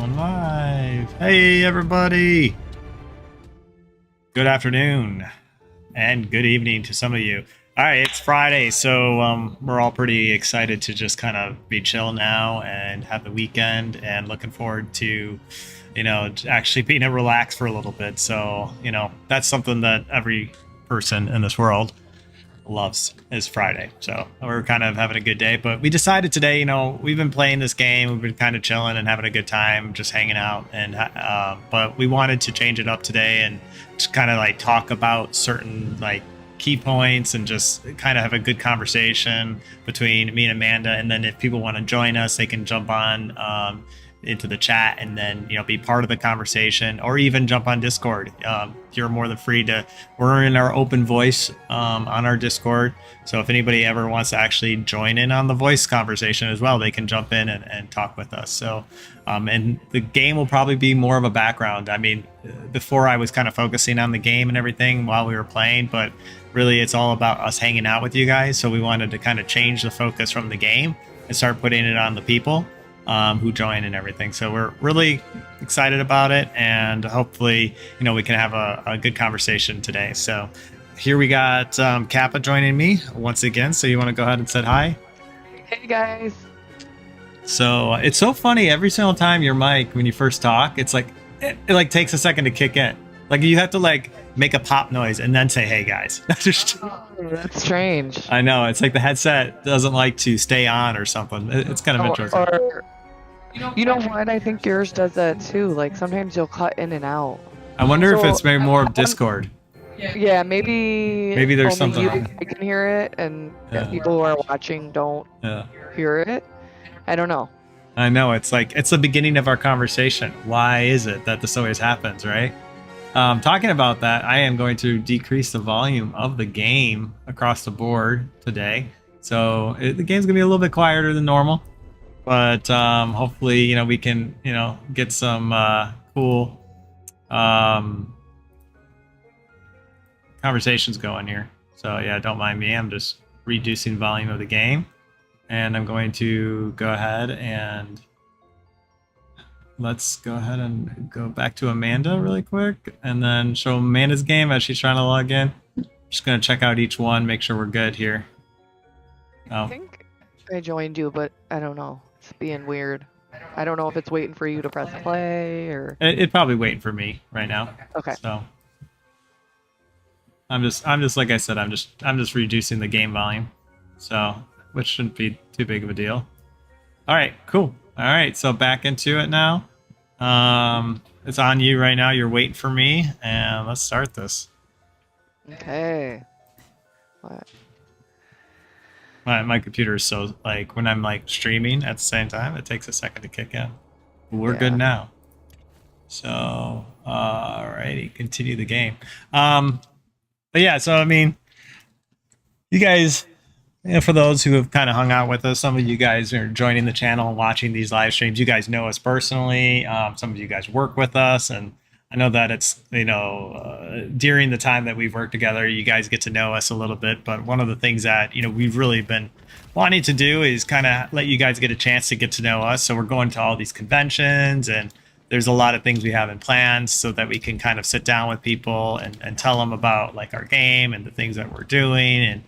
Going live. Hey, everybody. Good afternoon and good evening to some of you. All right, it's Friday, so we're all pretty excited to just kind of be chill now and have the weekend and looking forward to, actually being able to relax for a little bit. So, that's something that every person in this world loves is Friday. So we're kind of having a good day, but we decided today, we've been playing this game, we've been kind of chilling and having a good time, just hanging out, and but we wanted to change it up today and just kind of like talk about certain like key points and just kind of have a good conversation between me and Amanda. And then if people want to join us, they can jump on into the chat and then be part of the conversation, or even jump on Discord. You're more than free to. We're in our open voice on our Discord, so if anybody ever wants to actually join in on the voice conversation as well, they can jump in and talk with us. So and the game will probably be more of a background. I mean, before I was kind of focusing on the game and everything while we were playing, but really it's all about us hanging out with you guys. So we wanted to kind of change the focus from the game and start putting it on the people who join and everything. So we're really excited about it, and hopefully we can have a good conversation today. So here we got Kappa joining me once again. So you want to go ahead and say hi? Hey guys. So it's so funny, every single time your mic, when you first talk, it's like it like takes a second to kick in. Like you have to like make a pop noise and then say hey guys. That's strange. I know, it's like the headset doesn't like to stay on or something. It's kind of interesting. Or you know what? I think yours does that too. Like sometimes you'll cut in and out. I wonder if it's maybe more of Discord. Yeah, maybe there's only something. you can hear it, and people who are watching don't hear it. I don't know. I know, it's like it's the beginning of our conversation. Why is it that this always happens, right? Talking about that, I am going to decrease the volume of the game across the board today. So the game's gonna be a little bit quieter than normal, but hopefully, we can, get some cool conversations going here. So yeah, don't mind me. I'm just reducing volume of the game, and I'm going to go ahead and let's go ahead and go back to Amanda really quick and then show Amanda's game as she's trying to log in. Just going to check out each one, make sure we're good here. I think I joined you, but I don't know. It's being weird. I don't know if it's waiting for you to press play or... It's probably waiting for me right now. Okay. So I'm just like I said, I'm just reducing the game volume. So, which shouldn't be too big of a deal. All right, cool. All right, so back into it now. It's on you right now. You're waiting for me, and let's start this. Okay. What? My computer is so, like, when I'm like streaming at the same time, it takes a second to kick in. But we're good now. So, alrighty, continue the game. But yeah, so I mean, you guys, for those who have kind of hung out with us, some of you guys are joining the channel and watching these live streams. You guys know us personally. Some of you guys work with us, and I know that it's, during the time that we've worked together, you guys get to know us a little bit. But one of the things that, we've really been wanting to do is kind of let you guys get a chance to get to know us. So we're going to all these conventions, and there's a lot of things we have in plans so that we can kind of sit down with people and tell them about like our game and the things that we're doing, and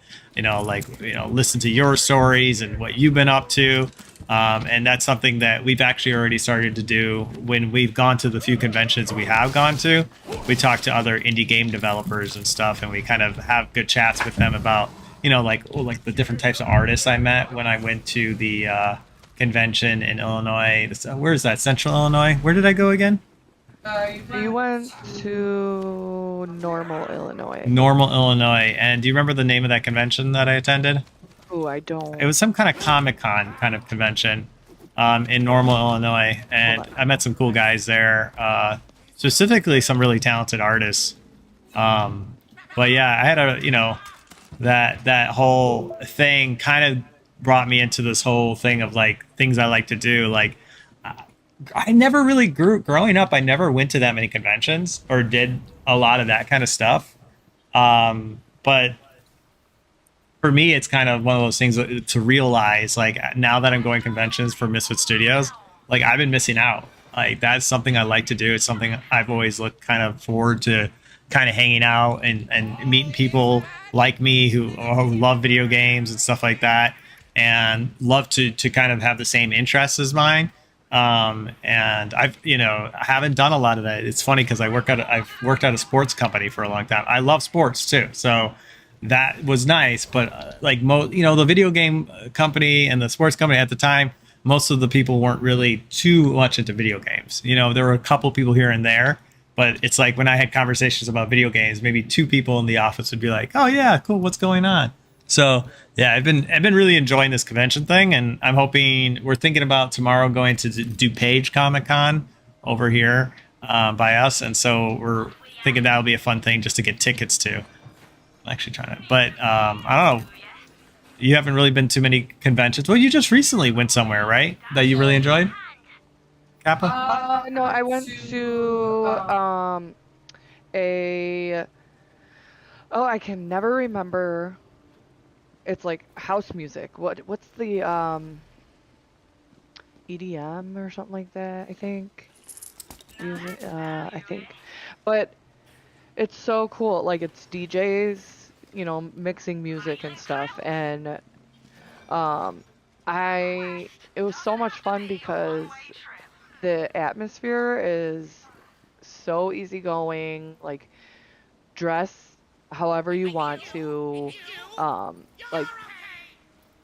listen to your stories and what you've been up to. And that's something that we've actually already started to do when we've gone to the few conventions we have gone to. We talk to other indie game developers and stuff, and we kind of have good chats with them about, like the different types of artists I met when I went to the convention in Illinois. Where is that? Central Illinois? Where did I go again? You went to Normal, Illinois. Normal, Illinois. And do you remember the name of that convention that I attended? Oh, I don't. It was some kind of Comic-Con kind of convention in Normal, Illinois. And I met some cool guys there, specifically some really talented artists. But yeah, I had that whole thing kind of brought me into this whole thing of like things I like to do. Like I never really growing up, I never went to that many conventions or did a lot of that kind of stuff. But for me, it's kind of one of those things to realize, like, now that I'm going conventions for Misfit Studios, like, I've been missing out Like that's something I like to do. It's something I've always looked kind of forward to, kind of hanging out and meeting people like me who love video games and stuff like that, and love to kind of have the same interests as mine. And I've, I haven't done a lot of that. It's funny because I've worked at a sports company for a long time. I love sports too. So that was nice, but the video game company and the sports company at the time, most of the people weren't really too much into video games. There were a couple people here and there, but it's like when I had conversations about video games, maybe two people in the office would be like, "Oh yeah, cool, what's going on?" So yeah, I've been really enjoying this convention thing, and we're thinking about tomorrow going to DuPage Comic Con over here by us, and so we're thinking that'll be a fun thing just to get tickets to. I'm actually trying to, but I don't know. You haven't really been to many conventions. Well, you just recently went somewhere, right? That you really enjoyed? Kappa? No, I went to I can never remember. It's like house music. What's the EDM or something like that, I think. I think. But it's so cool. Like it's DJs, mixing music and stuff, and it was so much fun because the atmosphere is so easygoing. Like dress however you want to. Like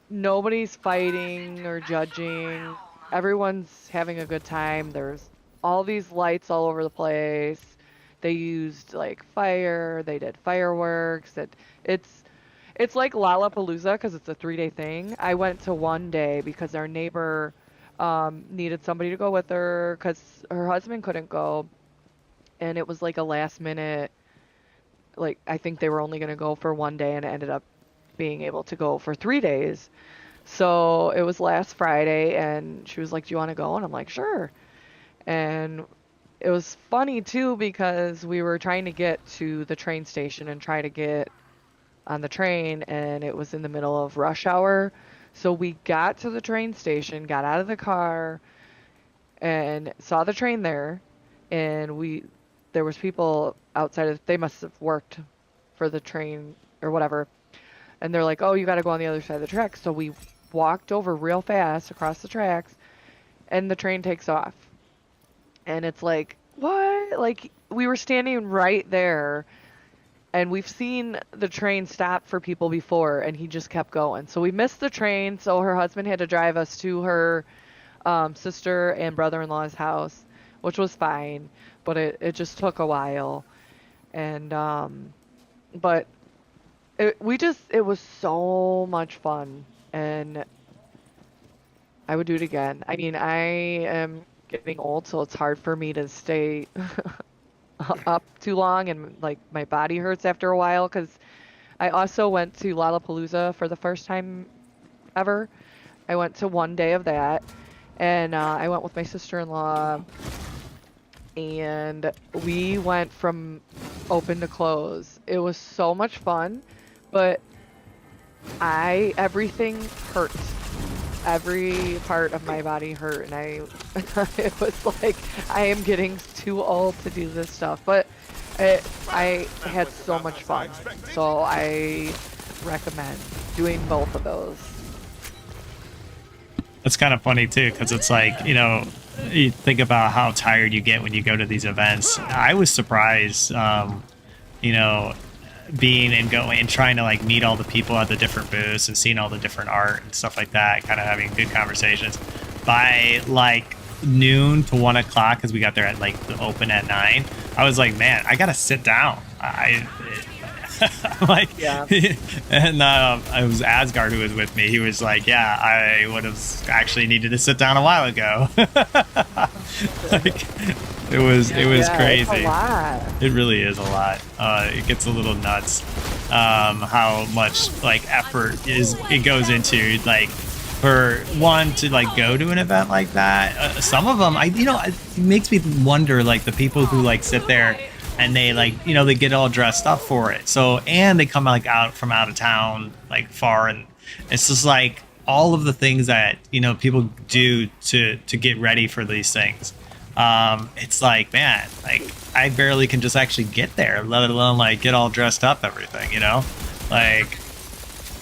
nobody's fighting or judging. Everyone's having a good time. There's all these lights all over the place. They used like fire. They did fireworks. It's like Lollapalooza because it's a 3-day thing. I went to one day because our neighbor needed somebody to go with her because her husband couldn't go, and it was like a last minute. Like I think they were only going to go for one day, and it ended up being able to go for 3 days. So it was last Friday, and she was like, "Do you want to go?" And I'm like, "Sure." And it was funny too because we were trying to get to the train station and try to get on the train, and it was in the middle of rush hour. So we got to the train station, got out of the car, and saw the train there, and there was people outside of, they must have worked for the train or whatever. And they're like, "Oh, you got to go on the other side of the tracks." So we walked over real fast across the tracks, and the train takes off. And it's like, what? Like, we were standing right there, and we've seen the train stop for people before, and he just kept going. So we missed the train, so her husband had to drive us to her sister and brother-in-law's house, which was fine, but it just took a while. And, but it was so much fun, and I would do it again. I mean, I am getting old, so it's hard for me to stay up too long, and like my body hurts after a while. Because I also went to Lollapalooza for the first time ever. I went to one day of that, and I went with my sister-in-law, and we went from open to close. It was so much fun, but everything hurt. Every part of my body hurt, and it was like, I am getting too old to do this stuff, but I had so much fun, so I recommend doing both of those. It's kind of funny too, because it's like, you think about how tired you get when you go to these events. I was surprised, being and going and trying to like meet all the people at the different booths and seeing all the different art and stuff like that, kind of having good conversations. By like noon to 1 o'clock, because we got there at like the open at 9, I was like, man, I gotta sit down. Like, yeah. And it was Asgard who was with me. He was like, yeah, I would have actually needed to sit down a while ago. Like, it was crazy. It's a lot. It really is a lot. It gets a little nuts how much like effort it goes into, like, for one to like go to an event like that. Some of them, it makes me wonder, like the people who like sit there and they like, they get all dressed up for it. So, and they come like out of town, like far, and it's just like all of the things that people do to get ready for these things. It's like, man, like I barely can just actually get there, let alone like get all dressed up, everything, you know, like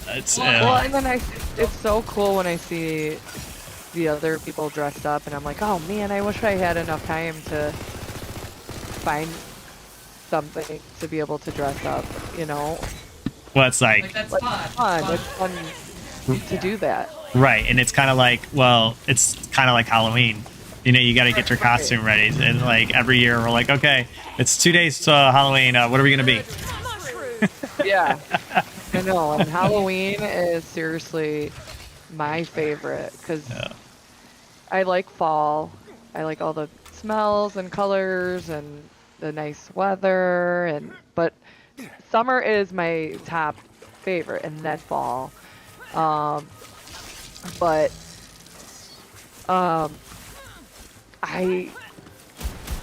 it's Well, and then it's so cool when I see the other people dressed up, and I'm like, oh man, I wish I had enough time to find something to be able to dress up, you know? well, it's like That's Like, fun. it's fun to do that. right, and it's kind of like, well, it's kind of like Halloween. You know, you got to get your costume ready, and like every year we're like, okay, it's 2 days to Halloween. What are we gonna be? Yeah, I know. And Halloween is seriously my favorite because I like fall. I like all the smells and colors and the nice weather, and but summer is my top favorite, and then fall. But I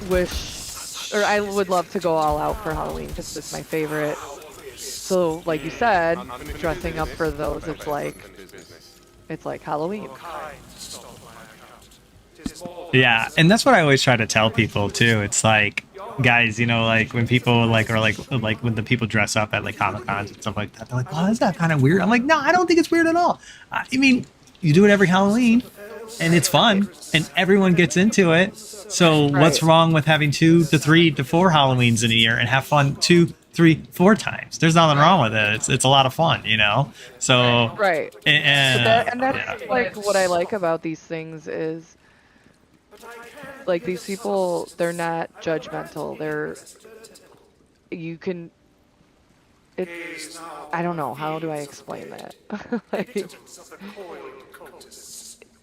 wish, or I would love to go all out for Halloween because it's my favorite. So, like you said, dressing up for those, it's like Halloween. Yeah, and that's what I always try to tell people too. It's like, guys, you know, like when people like are like when the people dress up at like Comic Cons and stuff like that, they're like, "Oh, is that kind of weird?" I'm like, "No, I don't think it's weird at all. I mean, you do it every Halloween, and it's fun, and everyone gets into it. So what's Right. wrong with having 2 to 3 to 4 Halloweens in a year and have fun 2, 3, 4 times? There's nothing wrong with it. It's a lot of fun, you know. So Right. and, And that's like what I like about these things is like these people, they're not judgmental. You can, it's, I don't know, how do I explain that? Like, do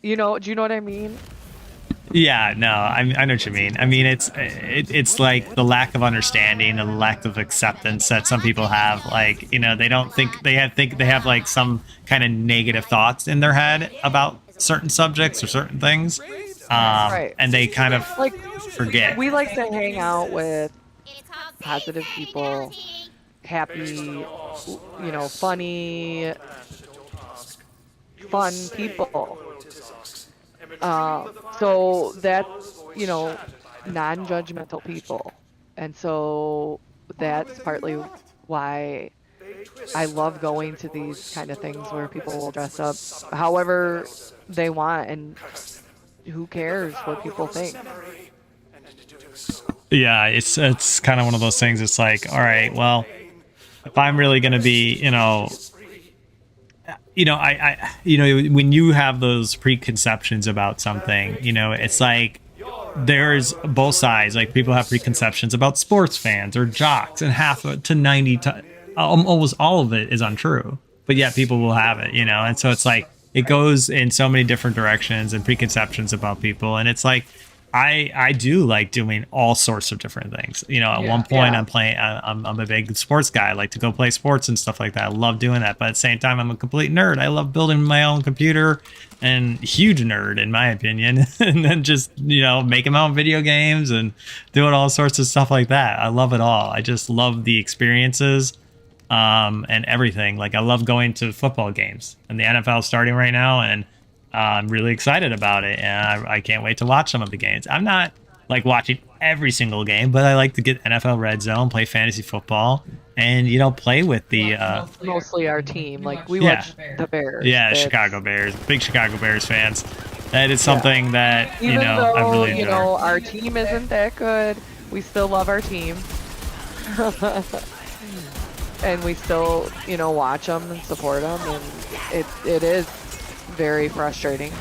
you know what I mean? yeah, no, I know what you mean. I mean, it's like the lack of understanding and the lack of acceptance that some people have. Like, you know, they don't think they have like some kind of negative thoughts in their head about certain subjects or certain things, Right. and they kind of Like, forget. we like to hang out with positive people, happy, funny, fun people. So that's, non-judgmental people. And so that's partly why I love going to these kind of things where people will dress up however they want, and who cares what people think. Yeah, it's kind of one of those things. It's like, all right, well, if I'm really going to be, when you have those preconceptions about something, it's like there's both sides. Like people have preconceptions about sports fans or jocks, and half to 90 almost all of it is untrue, but yet people will have it, and so it's like it goes in so many different directions and preconceptions about people. And it's like I do like doing all sorts of different things. At one point I'm a big sports guy. I like to go play sports and stuff like that. I love doing that. But at the same time, I'm a complete nerd. I love building my own computer, and huge nerd in my opinion. And then just, making my own video games and doing all sorts of stuff like that. I love it all. I just love the experiences and everything. Like I love going to football games, and the NFL is starting right now, and I'm really excited about it, and I can't wait to watch some of the games. I'm not like watching every single game, but I like to get NFL Red Zone, play fantasy football, and play with the Mostly our team. Like we Yeah. watch the Bears. yeah, It's- Chicago Bears, big Chicago Bears fans. That is something that Even I though, really enjoy. our team isn't that good, we still love our team. And we still, watch them and support them, and it is very frustrating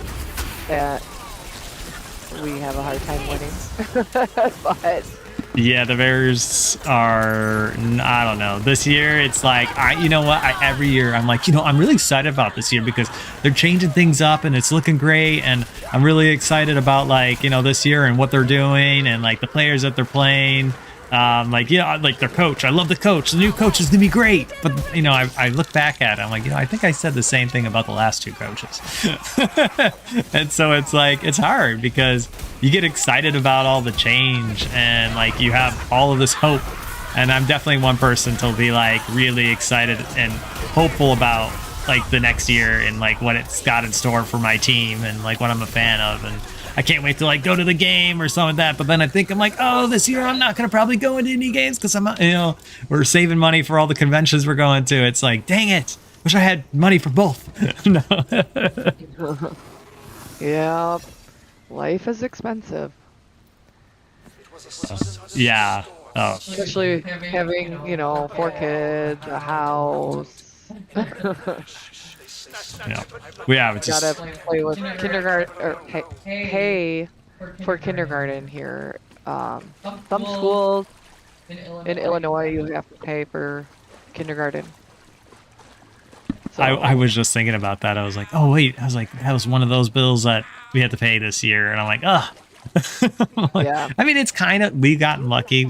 that we have a hard time winning. But Yeah, the Bears are, I don't know. This year, it's like, every year I'm like, I'm really excited about this year because they're changing things up and it's looking great. And I'm really excited about this year and what they're doing and like the players that they're playing. Like their coach. I love the coach. The new coach is going to be great. But, I look back at it. I'm like, I think I said the same thing about the last 2 coaches. And so it's like, it's hard because you get excited about all the change and like you have all of this hope. And I'm definitely one person to be like really excited and hopeful about like the next year and like what it's got in store for my team and like what I'm a fan of. And I can't wait to like go to the game or something like that. But then I'm like, oh, this year I'm not gonna probably go into any games because I'm not, we're saving money for all the conventions we're going to. It's like, dang it, wish I had money for both. No. Yeah, life is expensive. Yeah. Oh. Especially having, 4 kids, a house. Yeah. It's Gotta just, play with kindergarten or pay for kindergarten here. Some schools in Illinois you have to pay for kindergarten. So, I was just thinking about that. I was like, oh wait, I was like, that was one of those bills that we had to pay this year, and I'm like, ugh. yeah. I mean, it's kind of, we gotten lucky.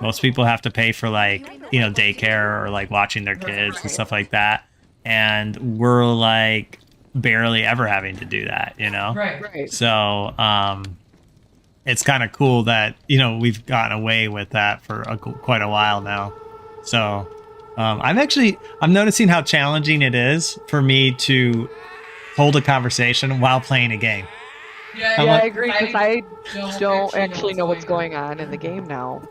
Most people have to pay for like, daycare or like watching their kids and stuff like that. And we're like barely ever having to do that, Right. So, it's kind of cool that, we've gotten away with that for quite a while now. So, I'm noticing how challenging it is for me to hold a conversation while playing a game. Yeah, I agree because I don't actually know what's going on in the game now.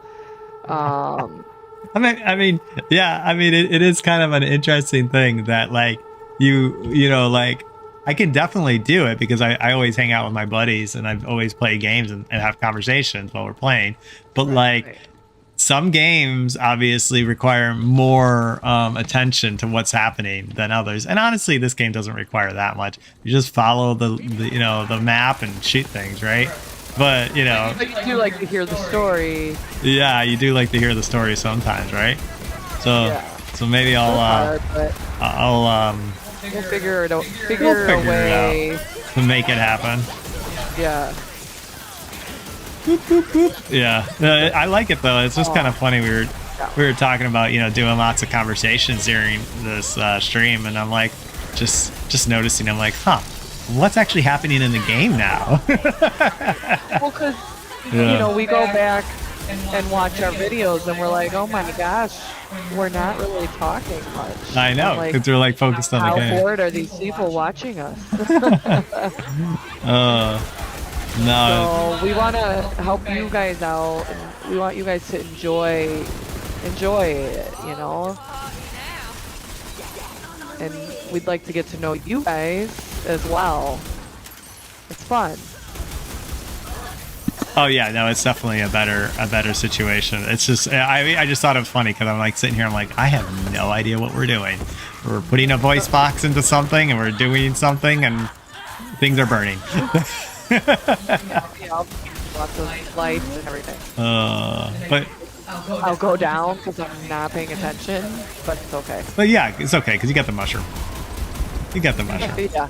It is kind of an interesting thing that like like I can definitely do it because I always hang out with my buddies and I've always played games and have conversations while we're playing. But like some games obviously require more attention to what's happening than others. And honestly, this game doesn't require that much. You just follow the map and shoot things, right? But But you do like to hear the story. yeah, you do like to hear the story sometimes, right? So maybe I'll we'll figure it out. we'll Figure a way to make it happen. Yeah. Boop, boop, boop. Yeah, I like it though. It's just kind of funny. We were talking about doing lots of conversations during this stream, and I'm like just noticing. I'm like, huh, what's actually happening in the game now? Well, because we go back and watch our videos, and we're like, oh my gosh, we're not really talking much. I know, because we're like focused on the game. How bored are these people watching us? No. So we want to help you guys out, and we want you guys to enjoy it, And we'd like to get to know you guys as well. It's fun. Oh yeah, no, it's definitely a better situation. It's just I just thought it was funny because I'm like sitting here, I'm like, I have no idea what we're doing. We're putting a voice box into something and we're doing something and things are burning. Lots of lights and everything. But I'll go down because I'm not paying attention, but it's okay. But yeah, it's okay because you got the mushroom. You got the mushroom. Yeah.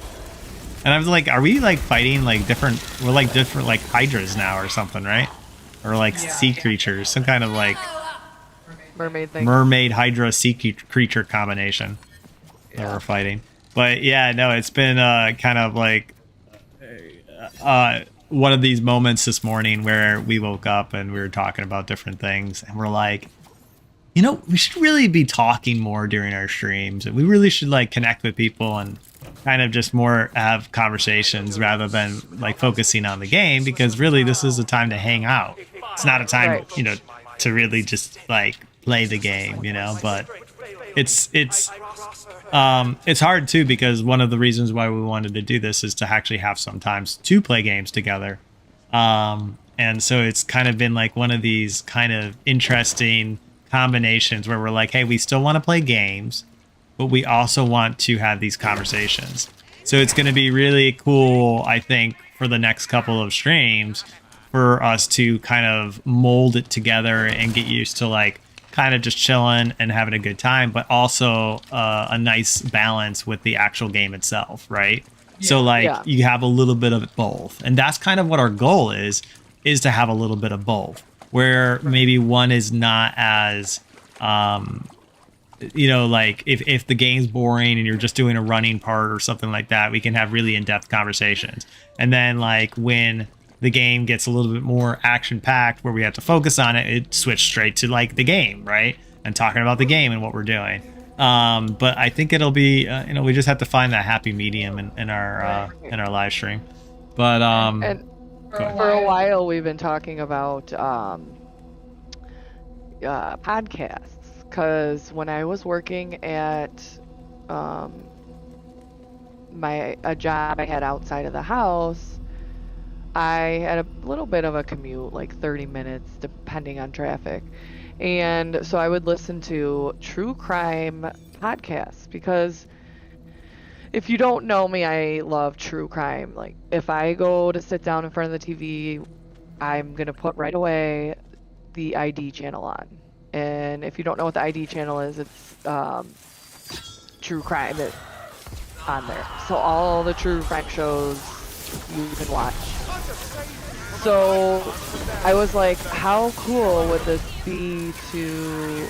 And I was like, are we like fighting like different? We're like different like hydras now or something, right? Or like sea creatures, some kind of like mermaid thing. Mermaid hydra sea creature combination that we're fighting. But yeah, no, it's been kind of like one of these moments this morning where we woke up and we were talking about different things and we're like, we should really be talking more during our streams and we really should like connect with people and kind of just more have conversations rather than like focusing on the game, because really this is a time to hang out. It's not a time, to really just like play the game, but it's hard too, because one of the reasons why we wanted to do this is to actually have some times to play games together. And so it's kind of been like one of these kind of interesting combinations where we're like, hey, we still want to play games, but we also want to have these conversations. So it's going to be really cool, I think, for the next couple of streams for us to kind of mold it together and get used to like kind of just chilling and having a good time, but also a nice balance with the actual game itself, right? Yeah. So like you have a little bit of both. And that's kind of what our goal is to have a little bit of both, where maybe one is not as like if the game's boring and you're just doing a running part or something like that, we can have really in-depth conversations. And then like when the game gets a little bit more action-packed where we have to focus on it, it switched straight to like the game, right? And talking about the game and what we're doing. But I think it'll be we just have to find that happy medium in our live stream. But and For a while, we've been talking about podcasts, because when I was working at um, a job I had outside of the house, I had a little bit of a commute, like 30 minutes, depending on traffic. And so I would listen to true crime podcasts because if you don't know me, I love true crime. Like, if I go to sit down in front of the TV, I'm going to put right away the ID channel on. And if you don't know what the ID channel is, it's true crime on there. So all the true crime shows you can watch. So I was like, how cool would this be to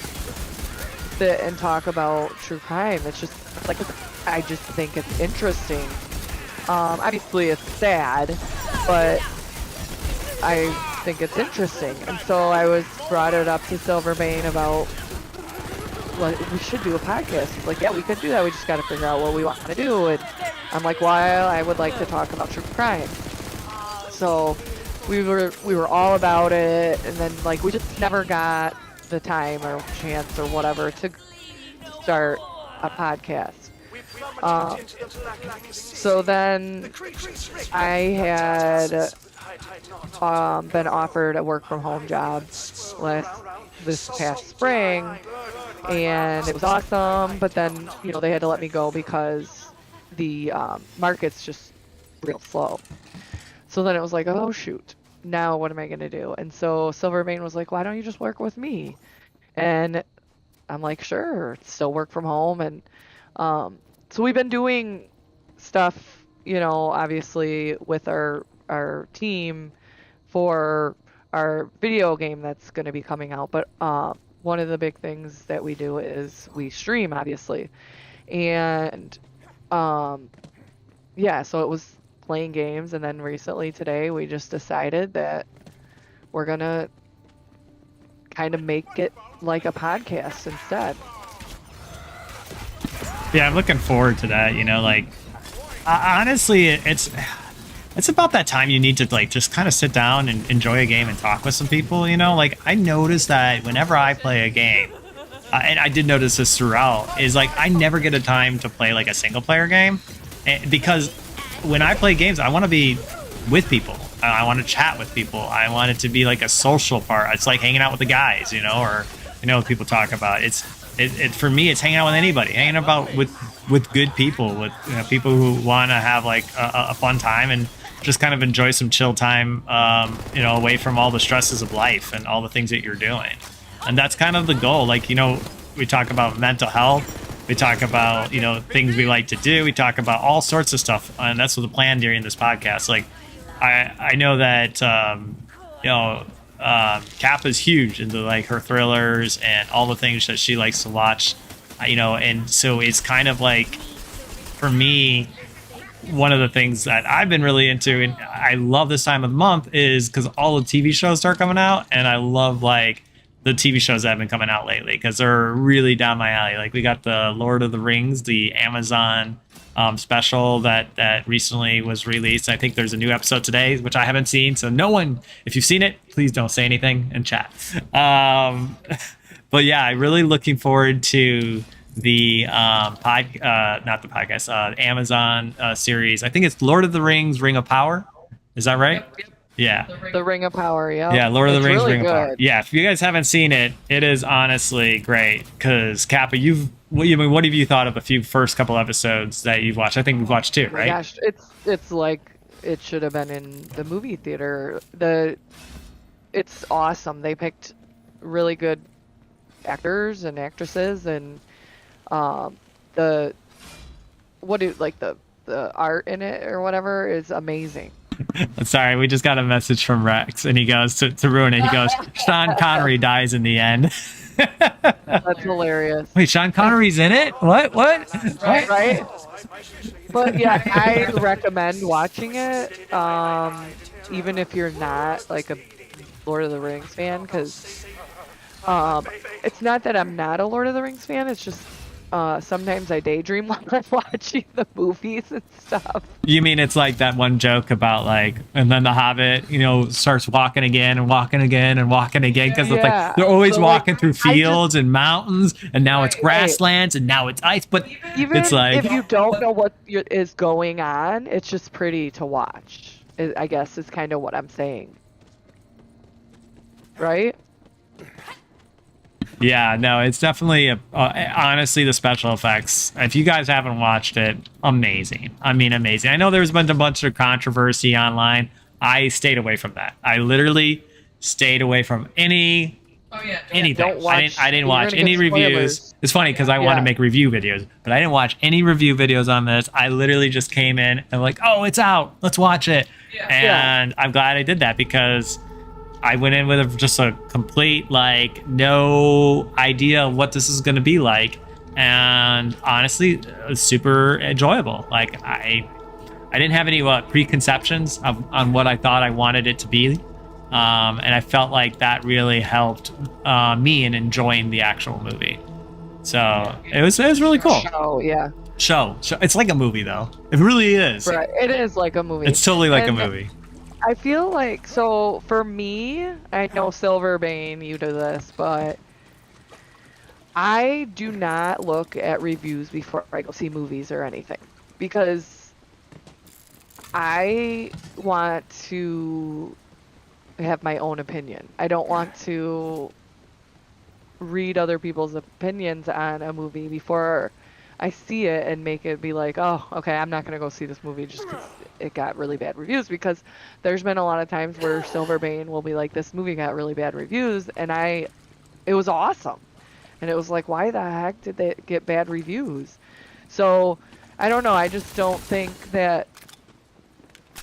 sit and talk about true crime? It's just like, I just think it's interesting. Obviously it's sad, but I think it's interesting. And so I brought it up to Silverbane about, well, we should do a podcast. It's like, yeah, we could do that. We just got to figure out what we want to do. And I'm like, well, I would like to talk about true crime. So we were all about it, and then like we just never got the time or chance or whatever to start a podcast. So then I had been offered a work from home job this past spring, and it was awesome, but then they had to let me go because the market's just real slow. So then it was like, oh shoot, now what am I gonna do? And so Silverbane was like, why don't you just work with me? And I'm like, sure, still work from home. And so we've been doing stuff, obviously with our team for our video game that's going to be coming out. But one of the big things that we do is we stream, obviously. And yeah, so it was playing games, and then recently today we just decided that we're gonna kind of make it like a podcast instead. Yeah, I'm looking forward to that. Like honestly, it's about that time you need to like just kind of sit down and enjoy a game and talk with some people. Like I noticed that whenever I play a game, and I did notice this throughout, is like I never get a time to play like a single player game, because when I play games, I want to be with people. I want to chat with people. I want it to be like a social part. It's like hanging out with the guys, or what people talk about. It for me, it's hanging out with anybody, hanging about with good people, with people who want to have like a fun time and just kind of enjoy some chill time, away from all the stresses of life and all the things that you're doing. And that's kind of the goal. Like, we talk about mental health. We talk about, things we like to do. We talk about all sorts of stuff. And that's what the plan during this podcast. Like, I know that, Kappa's huge into like her thrillers and all the things that she likes to watch, and so it's kind of like, for me, one of the things that I've been really into, and I love this time of the month, is because all the TV shows start coming out, and I love like the TV shows that have been coming out lately because they're really down my alley. Like we got the Lord of the Rings, the Amazon special that recently was released. I think there's a new episode today, which I haven't seen. So no one, if you've seen it, please don't say anything and chat. But yeah, I'm really looking forward to the not the podcast, Amazon series. I think it's Lord of the Rings, Ring of Power. Is that right? Yep. Yeah. The Ring of Power, yeah. Yeah, Lord of the Rings, really Ring of Power. Yeah, if you guys haven't seen it, it is honestly great. Because Kappa, what have you thought of the first couple episodes that you've watched? I think we've watched two, right? Gosh, it's like it should have been in the movie theater. It's awesome. They picked really good actors and actresses, and the art in it or whatever is amazing. Sorry, we just got a message from Rex, and he goes to ruin it. He goes, Sean Connery dies in the end. That's hilarious. Wait, Sean Connery's in it? What? Right? But yeah, I recommend watching it, even if you're not like a Lord of the Rings fan, because it's not that I'm not a Lord of the Rings fan. It's just sometimes I daydream while I'm watching the movies and stuff. You mean it's like that one joke about like, and then the Hobbit, starts walking again and walking again and walking again because it's like they're always So, walking through fields and mountains, and now it's Right. grasslands and now it's ice. But even it's like, if you don't know what is going on, it's just pretty to watch. I guess is kind of what I'm saying. Right? yeah, no, it's definitely honestly the special effects. If you guys haven't watched it, amazing. I mean, amazing. I know there's been a bunch of controversy online. I stayed away from that. I literally stayed away from anything. Don't watch- I didn't you're watch gonna any get reviews. spoilers. It's funny because I want to make review videos, but I didn't watch any review videos on this. I literally just came in and like, oh, it's out. Let's watch it. And I'm glad I did that because I went in with just a complete, like, no idea of what this is going to be like. And honestly, it was super enjoyable. Like, I didn't have any preconceptions on what I thought I wanted it to be. And I felt like that really helped me in enjoying the actual movie. So it was really cool. Oh, yeah. Show. It's like a movie, though. It really is. Right. It is like a movie. It's totally like a And movie. I feel like, so for me, I know Silverbane, you do this, but I do not look at reviews before I go see movies or anything because I want to have my own opinion. I don't want to read other people's opinions on a movie before I see it and make it be like, oh, okay, I'm not going to go see this movie just because it got really bad reviews, because there's been a lot of times where Silverbane will be like, this movie got really bad reviews, and it was awesome. And it was like, why the heck did they get bad reviews? So, I don't know, I just don't think that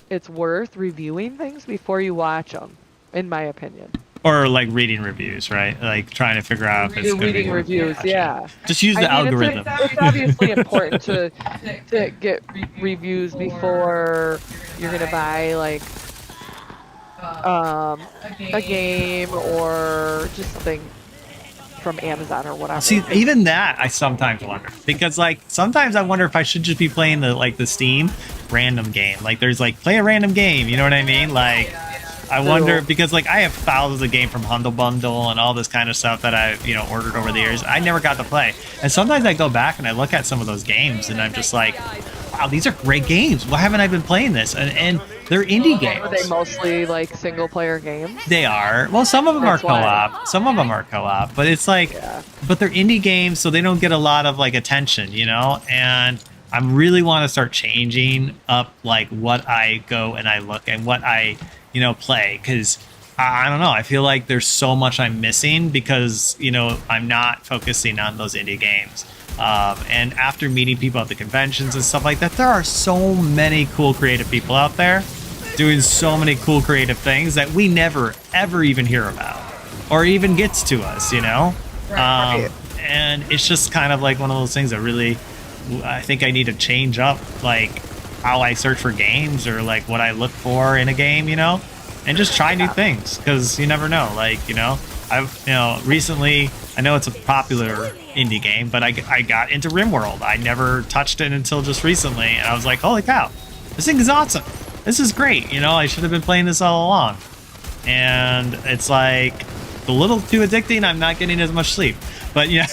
it's worth reviewing things before you watch them, in my opinion. Or like reading reviews, right? Like trying to figure out if it's You're gonna be reading reviews, Gotcha. yeah. Just use the algorithm. It's obviously important to get reviews before you're gonna buy like a game or just something from Amazon or whatever. See, even that I sometimes wonder, because like sometimes I wonder if I should just be playing the Steam random game. Like there's like play a random game, you know what I mean? Like I wonder, because like I have thousands of games from Humble Bundle and all this kind of stuff that I've ordered over the years. I never got to play, and sometimes I go back and I look at some of those games and I'm just like, wow, these are great games. Why haven't I been playing this? And they're indie games. Are they mostly like single player games? They are. Well, some of them That's are co-op. Some of them are co-op, but it's like, but they're indie games, so they don't get a lot of like attention, And I really want to start changing up like what I go and I look and what I play, because I don't know, I feel like there's so much I'm missing because I'm not focusing on those indie games. And after meeting people at the conventions and stuff like that, there are so many cool creative people out there doing so many cool creative things that we never ever even hear about or even gets to us, and it's just kind of like one of those things that really, I think I need to change up like how I search for games or like what I look for in a game, and just try new things, because you never know. Like, I've, recently, I know it's a popular indie game, but I got into RimWorld. I never touched it until just recently, and I was like, holy cow, this thing is awesome. This is great. I should have been playing this all along. And it's like a little too addicting. I'm not getting as much sleep, but yeah.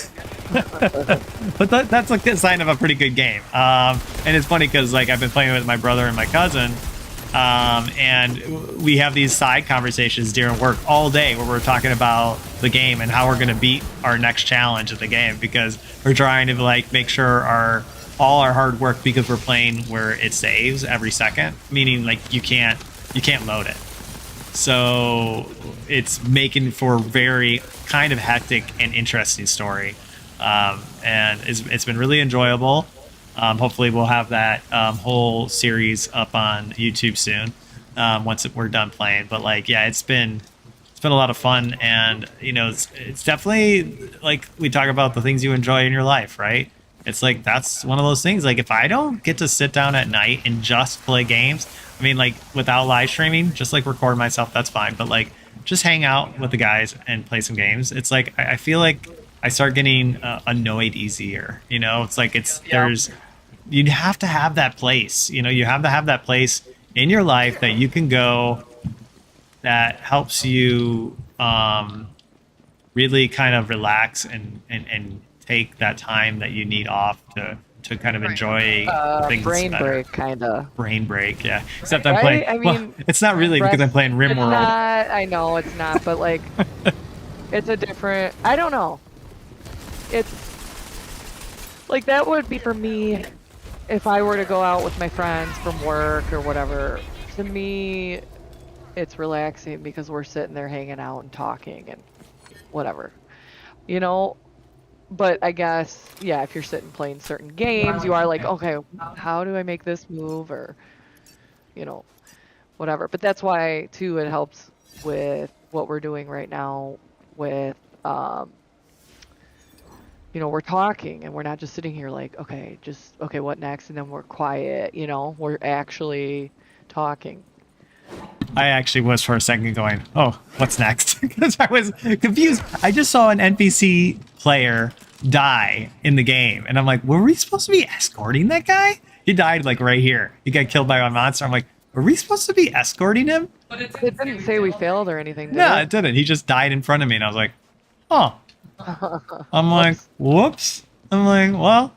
But that's like a sign of a pretty good game. And it's funny because like I've been playing with my brother and my cousin, and we have these side conversations during work all day where we're talking about the game and how we're going to beat our next challenge of the game, because we're trying to like make sure all our hard work, because we're playing where it saves every second, meaning like you can't load it. So it's making for a very kind of hectic and interesting story. And it's been really enjoyable. Hopefully we'll have that whole series up on YouTube soon, once we're done playing. But like, yeah, it's been a lot of fun, and it's definitely like we talk about the things you enjoy in your life, right? It's like that's one of those things. Like if I don't get to sit down at night and just play games, I mean, like without live streaming, just like record myself, that's fine. But like just hang out with the guys and play some games. It's like I feel like I start getting annoyed easier. You know, it's like Yeah. you'd have to have that place. You know, you have to have that place in your life that you can go that helps you really kind of relax and take that time that you need off to kind of enjoy things Brain better. break, kind of. Brain break, yeah. Except I'm playing. Right? I Well, mean, it's not really because I'm rest. playing It's RimWorld. not. I know it's not, but like, it's a different. I don't know. It's like that would be for me if I were to go out with my friends from work or whatever. To me, it's relaxing because we're sitting there hanging out and talking and whatever, you know. But I guess, yeah, if you're sitting playing certain games, you are like, okay, how do I make this move or, you know, whatever. But that's why too it helps with what we're doing right now with you know, we're talking and we're not just sitting here like, okay, just okay, what next? And then we're quiet, you know, we're actually talking. I actually was for a second going, oh, what's next? Because I was confused. I just saw an NPC player die in the game. And I'm like, were we supposed to be escorting that guy? He died like right here. He got killed by a monster. I'm like, were we supposed to be escorting him? It didn't say we failed or anything, did No, it? it didn't. He just died in front of me. And I was like, oh. I'm like, whoops. I'm like, well,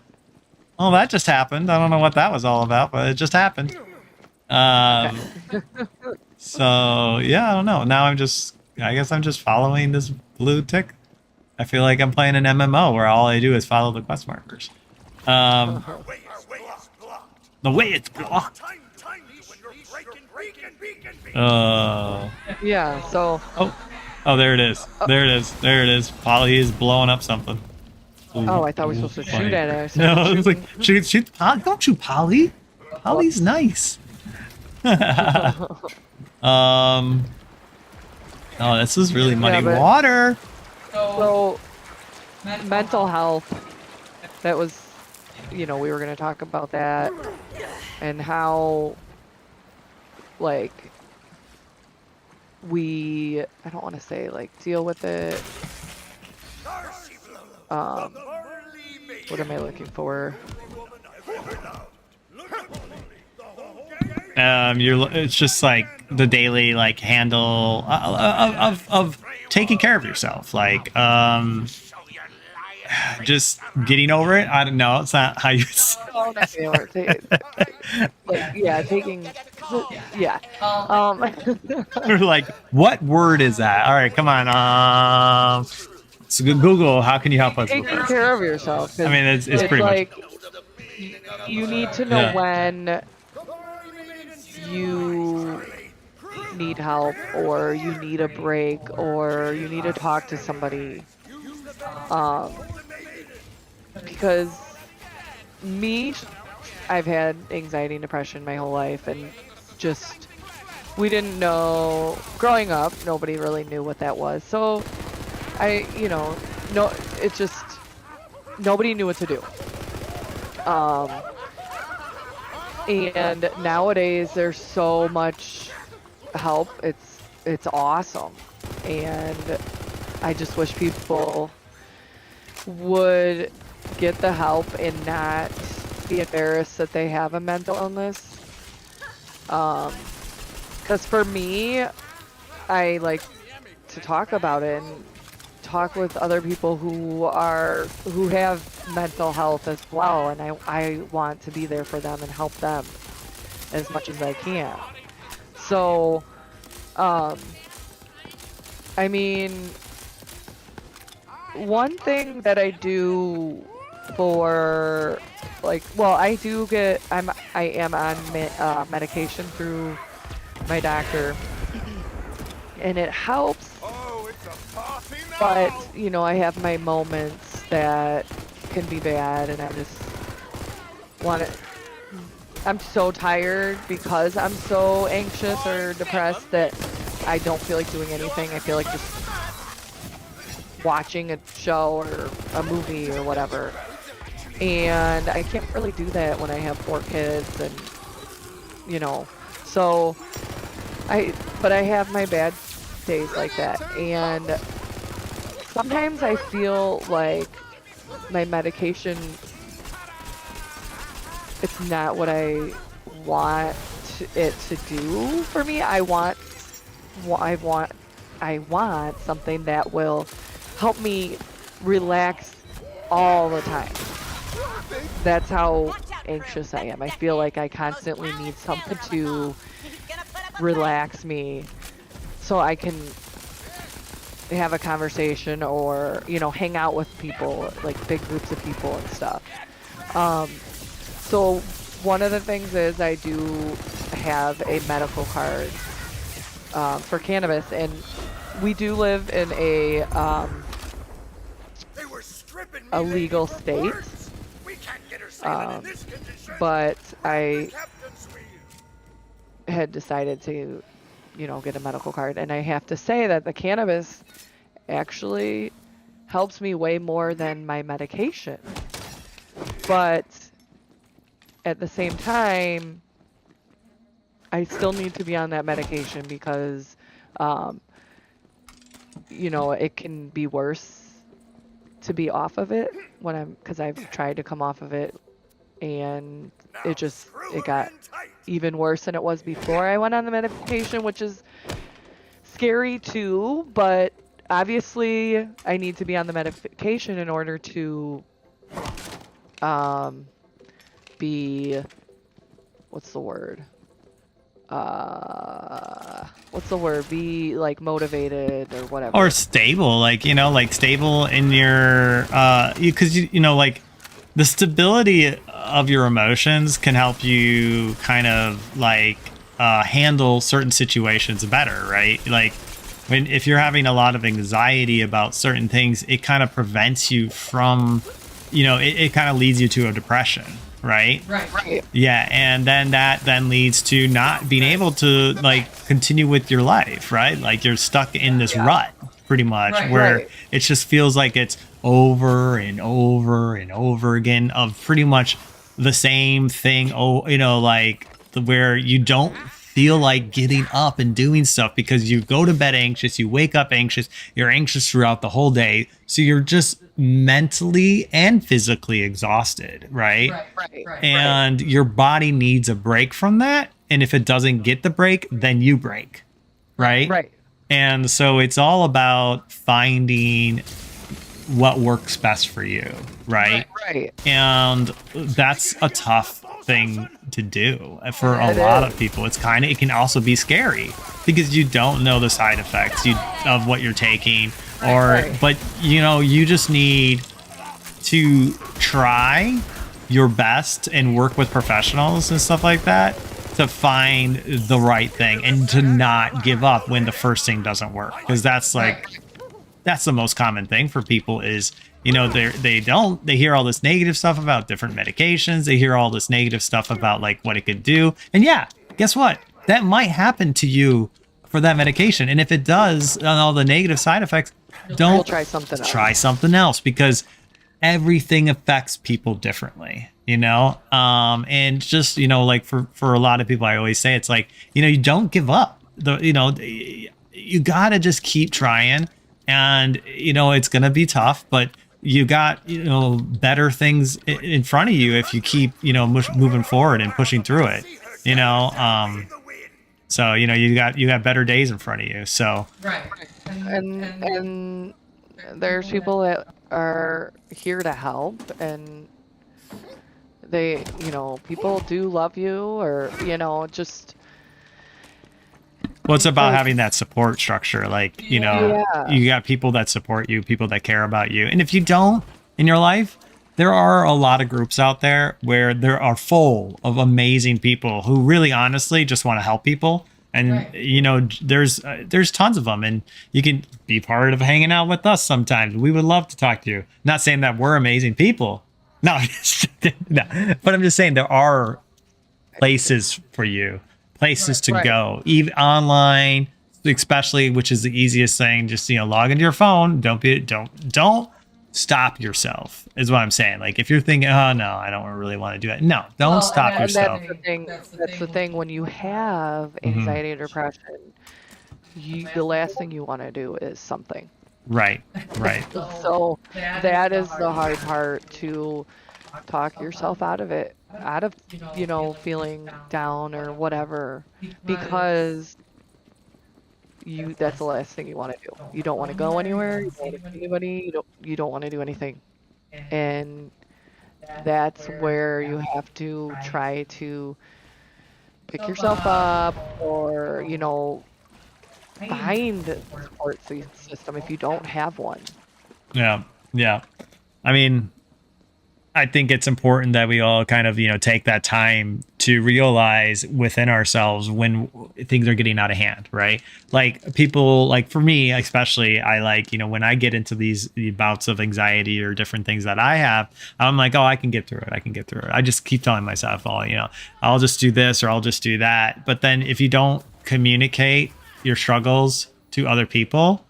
that just happened. I don't know what that was all about, but it just happened. So yeah, I don't know. Now I guess I'm just following this blue tick. I feel like I'm playing an MMO where all I do is follow the quest markers. The way it's blocked. Yeah, so Oh, there it is. There it is. There it is. Polly is blowing up something. oh, I thought we were supposed to shoot at it. No, it's like shoot Polly. Don't shoot Polly. Polly's nice. Oh, this is really muddy water. So mental health, that was, you know, we were going to talk about that and how, like, I don't want to say, like, deal with it. What am I looking for? It's just like the daily like handle of taking care of yourself, like just getting over it. I don't know. It's not how you. Oh, no, like, yeah, taking, yeah. We're like, what word is that? All right, come on. So Google, how can you help us? Taking care of yourself. I mean, it's pretty like, much. You need to know when you need help or you need a break or you need to talk to somebody. Because I've had anxiety and depression my whole life, and just we didn't know growing up. Nobody really knew what that was. So it's just nobody knew what to do. And nowadays there's so much help. It's awesome, and I just wish people would get the help and not be embarrassed that they have a mental illness. Because for me, I like to talk about it and talk with other people who have mental health as well, and I want to be there for them and help them as much as I can. So, I mean, one thing that I do for, like, well, I am on medication through my doctor, and it helps. But, you know, I have my moments that can be bad, and I just I'm so tired because I'm so anxious or depressed that I don't feel like doing anything. I feel like just watching a show or a movie or whatever. And I can't really do that when I have 4 kids and, you know, so but I have my bad days like that. And sometimes I feel like my medication, it's not what I want it to do for me. I want something that will help me relax all the time. That's how anxious I am. I feel like I constantly need something to relax me so I can have a conversation or, hang out with people, like big groups of people and stuff. So one of the things is I do have a medical card for cannabis, and we do live in a legal state. But I had decided to, get a medical card, and I have to say that the cannabis actually helps me way more than my medication. But at the same time, I still need to be on that medication because, it can be worse to be off of it because I've tried to come off of it, and it got even worse than it was before I went on the medication, which is scary too. But obviously, I need to be on the medication in order to be be like motivated or whatever, or stable, like stable in your because like the stability of your emotions can help you kind of like handle certain situations better, right? Like if you're having a lot of anxiety about certain things, it kind of prevents you from, it kind of leads you to a depression, right? Right. Yeah, and then that leads to not being able to like continue with your life, right? Like you're stuck in this rut pretty much, where it just feels like it's over and over and over again of pretty much the same thing. Where you don't feel like getting up and doing stuff because you go to bed anxious, you wake up anxious, you're anxious throughout the whole day, so you're just mentally and physically exhausted, right? And your body needs a break from that, and if it doesn't get the break, then you break, right? And so it's all about finding what works best for you, right? And that's a tough thing to do for a lot of people. It can also be scary because you don't know the side effects of what you're taking, but you just need to try your best and work with professionals and stuff like that to find the right thing and to not give up when the first thing doesn't work, because that's the most common thing for people is they hear all this negative stuff about different medications, they hear all this negative stuff about like what it could do, and guess what, that might happen to you for that medication, and if it does, on all the negative side effects, don't try something else because everything affects people differently, and just like for a lot of people, I always say it's like you don't give up, you gotta just keep trying, and it's gonna be tough, but you got better things in front of you if you keep moving forward and pushing through it, so you got better days in front of you, so and there's people that are here to help, and they people do love you, or just well, it's about having that support structure, like you got people that support you, people that care about you, and if you don't in your life, there are a lot of groups out there where there are full of amazing people who really honestly just want to help people, and there's tons of them, and you can be part of hanging out with us sometimes. We would love to talk to you. Not saying that we're amazing people, no, no, but I'm just saying there are places for you, places to go, even online, especially, which is the easiest thing. Just log into your phone. Don't stop yourself, is what I'm saying. Like if you're thinking, oh no, I don't really want to do it, no, don't stop yourself. That's the thing when you have anxiety or depression, the last thing you want to do is something. Right. Right. So that is the hard part, to talk yourself out of it, out of, feeling down or whatever, because that's the last thing you want to do. You don't want to go anywhere, you don't want to see anybody, you don't want to do anything. And that's where you have to try to pick yourself up, or, find a support system if you don't have one. Yeah. Yeah. I mean, I think it's important that we all kind of, take that time to realize within ourselves when things are getting out of hand, right? Like people, like for me, especially, I like, when I get into these bouts of anxiety or different things that I have, I'm like, oh, I can get through it. I can get through it. I just keep telling myself, oh, I'll just do this or I'll just do that. But then if you don't communicate your struggles to other people,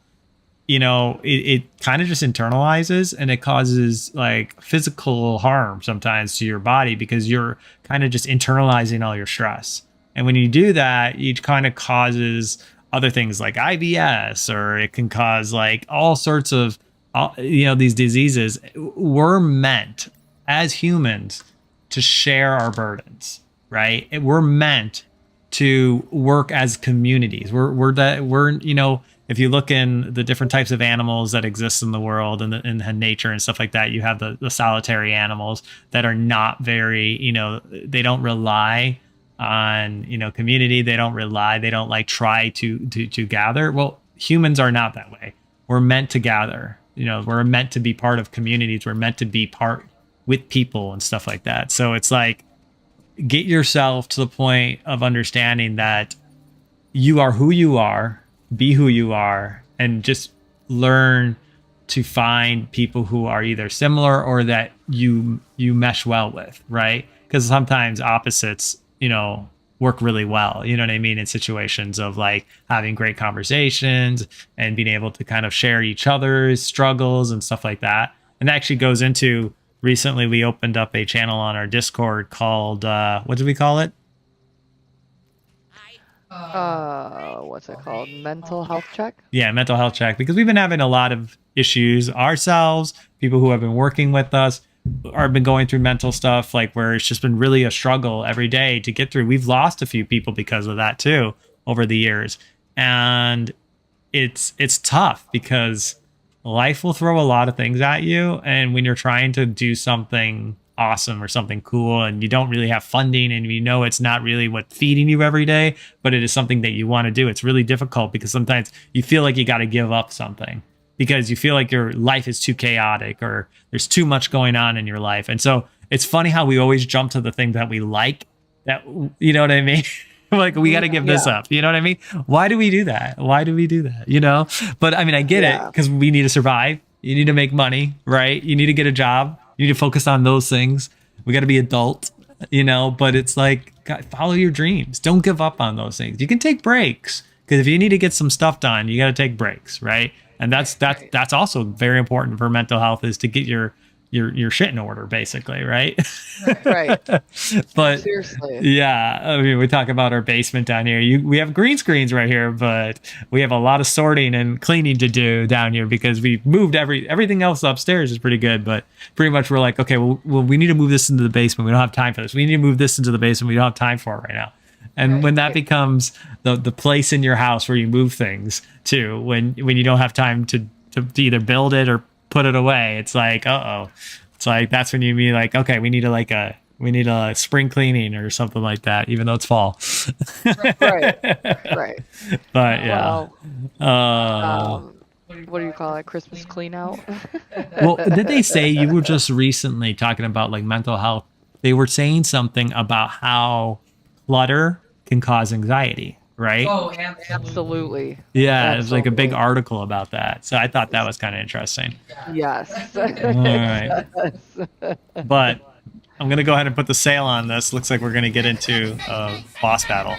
it kind of just internalizes, and it causes like physical harm sometimes to your body, because you're kind of just internalizing all your stress. And when you do that, it kind of causes other things like IBS, or it can cause like all sorts of, these diseases. We're meant as humans to share our burdens, right? We're meant to work as communities. We're if you look in the different types of animals that exist in the world and in nature and stuff like that, you have the solitary animals that are not very, they don't rely on, community. They don't like try to gather. Well, humans are not that way. We're meant to gather, we're meant to be part of communities. We're meant to be part with people and stuff like that. So it's like, get yourself to the point of understanding that you are who you are, be who you are, and just learn to find people who are either similar or that you mesh well with, right? Because sometimes opposites, work really well, you know what I mean, in situations of like having great conversations and being able to kind of share each other's struggles and stuff like that. And that actually goes into, recently we opened up a channel on our Discord called, what did we call it? What's it called? Mental health check? Yeah, mental health check, because we've been having a lot of issues ourselves. People who have been working with us have been going through mental stuff, like where it's just been really a struggle every day to get through. We've lost a few people because of that too over the years. And it's tough because life will throw a lot of things at you. And when you're trying to do something awesome or something cool and you don't really have funding, and it's not really what's feeding you every day, but it is something that you want to do, it's really difficult, because sometimes you feel like you got to give up something because you feel like your life is too chaotic or there's too much going on in your life. And so it's funny how we always jump to the thing that we like, that, you know what I mean? Like, we got to give this up. You know what I mean? Why do we do that? But I mean, I get it, because we need to survive. You need to make money, right? You need to get a job. You need to focus on those things. We got to be adult, but it's like, God, follow your dreams. Don't give up on those things. You can take breaks, because if you need to get some stuff done, you got to take breaks, right? And that's also very important for mental health, is to get your shit in order, basically, right? Right. But seriously, yeah, I mean, we talk about our basement down here. We have green screens right here, but we have a lot of sorting and cleaning to do down here, because we moved everything else upstairs is pretty good, but pretty much we're like, okay, well, we need to move this into the basement. We don't have time for this. We need to move this into the basement. We don't have time for it right now. And when that becomes the place in your house where you move things to, when you don't have time to either build it or put it away, it's like, it's like, that's when you mean like, okay, we need a spring cleaning or something like that, even though it's fall. right. But yeah. What do you call it? Christmas clean out? Well, did they say, you were just recently talking about like mental health? They were saying something about how clutter can cause anxiety, right? Oh, absolutely. Yeah, it was like a big article about that. So I thought that was kind of interesting. Yes. All right. But I'm going to go ahead and put the sail on this. Looks like we're going to get into a boss battle.